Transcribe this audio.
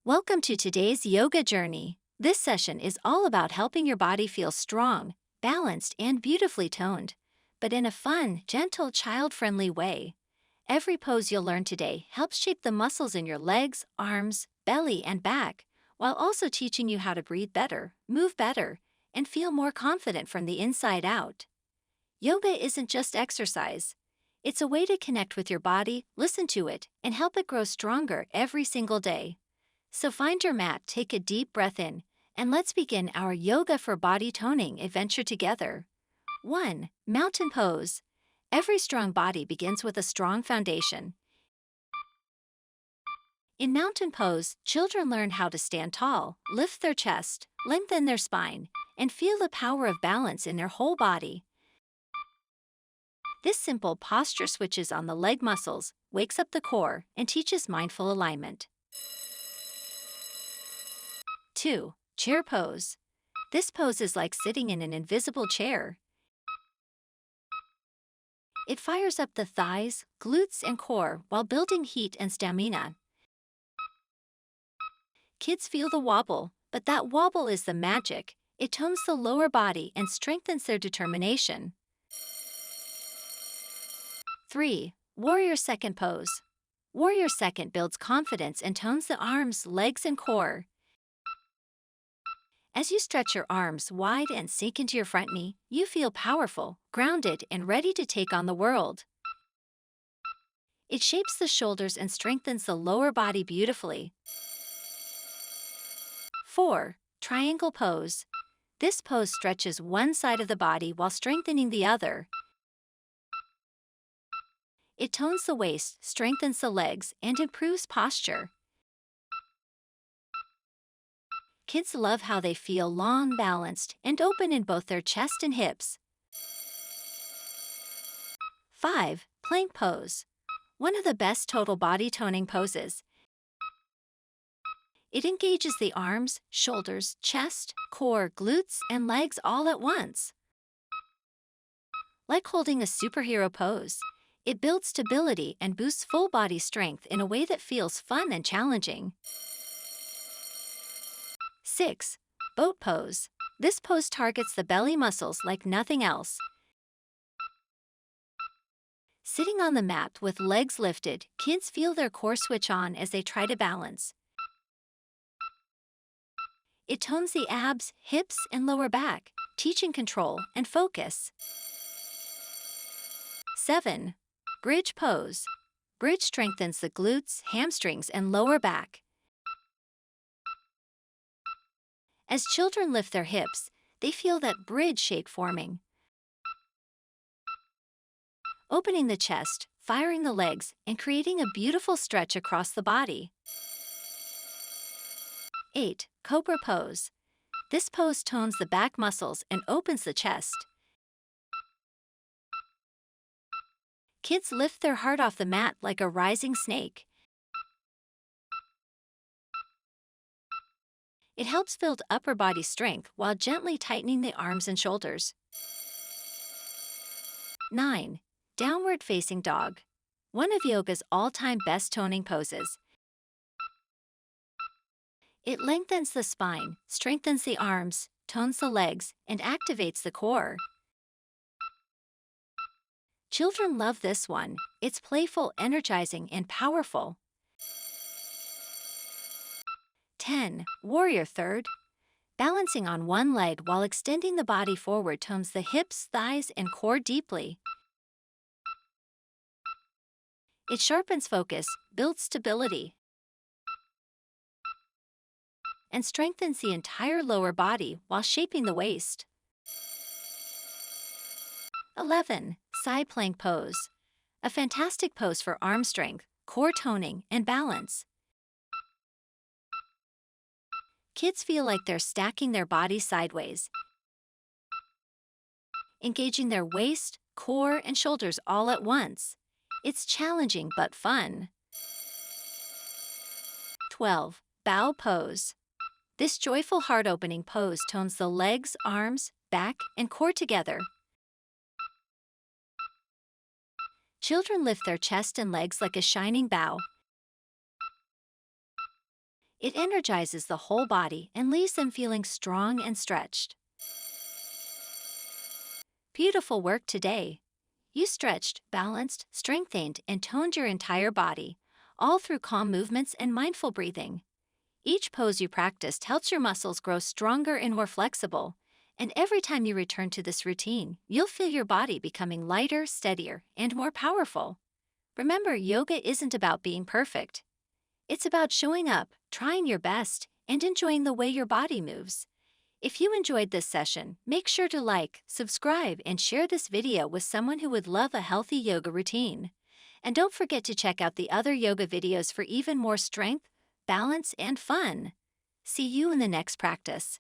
Welcome to today's yoga journey. This session is all about helping your body feel strong, balanced, and beautifully toned, but in a fun, gentle, child-friendly way. Every pose you'll learn today helps shape the muscles in your legs, arms, belly, and back, while also teaching you how to breathe better, move better, and feel more confident from the inside out. Yoga isn't just exercise. It's a way to connect with your body, listen to it, and help it grow stronger every single day. So find your mat, take a deep breath in, and let's begin our yoga for body toning adventure together. 1. Mountain pose. Every strong body begins with a strong foundation. In mountain pose, children learn how to stand tall, lift their chest, lengthen their spine, and feel the power of balance in their whole body. This simple posture switches on the leg muscles, wakes up the core, and teaches mindful alignment. 2. Chair pose. This pose is like sitting in an invisible chair. It fires up the thighs, glutes, and core while building heat and stamina. Kids feel the wobble, but that wobble is the magic. It tones the lower body and strengthens their determination. 3. Warrior second pose. Warrior second builds confidence and tones the arms, legs, and core. As you stretch your arms wide and sink into your front knee, you feel powerful, grounded, and ready to take on the world. It shapes the shoulders and strengthens the lower body beautifully. 4. Triangle pose. This pose stretches one side of the body while strengthening the other. It tones the waist, strengthens the legs, and improves posture. Kids love how they feel long, balanced, and open in both their chest and hips. 5. Plank pose. One of the best total body toning poses. It engages the arms, shoulders, chest, core, glutes, and legs all at once. Like holding a superhero pose, it builds stability and boosts full body strength in a way that feels fun and challenging. 6. Boat pose. This pose targets the belly muscles like nothing else. Sitting on the mat with legs lifted, kids feel their core switch on as they try to balance. It tones the abs, hips, and lower back, teaching control and focus. 7. Bridge pose. Bridge strengthens the glutes, hamstrings, and lower back. As children lift their hips, they feel that bridge shape forming. Opening the chest, firing the legs, and creating a beautiful stretch across the body. 8. Cobra pose. This pose tones the back muscles and opens the chest. Kids lift their heart off the mat like a rising snake. It helps build upper body strength while gently tightening the arms and shoulders. 9. Downward facing dog. One of yoga's all-time best toning poses. It lengthens the spine, strengthens the arms, tones the legs, and activates the core. Children love this one. It's playful, energizing, and powerful. 10. Warrior third. Balancing on one leg while extending the body forward tones the hips, thighs, and core deeply. It sharpens focus, builds stability, and strengthens the entire lower body while shaping the waist. 11. Side plank pose. A fantastic pose for arm strength, core toning, and balance. Kids feel like they're stacking their bodies sideways, engaging their waist, core, and shoulders all at once. It's challenging but fun. 12. Bow pose. This joyful heart-opening pose tones the legs, arms, back, and core together. Children lift their chest and legs like a shining bow. It energizes the whole body and leaves them feeling strong and stretched. Beautiful work today. You stretched, balanced, strengthened, and toned your entire body, all through calm movements and mindful breathing. Each pose you practiced helps your muscles grow stronger and more flexible, and every time you return to this routine, you'll feel your body becoming lighter, steadier, and more powerful. Remember, yoga isn't about being perfect. It's about showing up, trying your best, and enjoying the way your body moves. If you enjoyed this session, make sure to like, subscribe, and share this video with someone who would love a healthy yoga routine. And don't forget to check out the other yoga videos for even more strength, balance, and fun. See you in the next practice.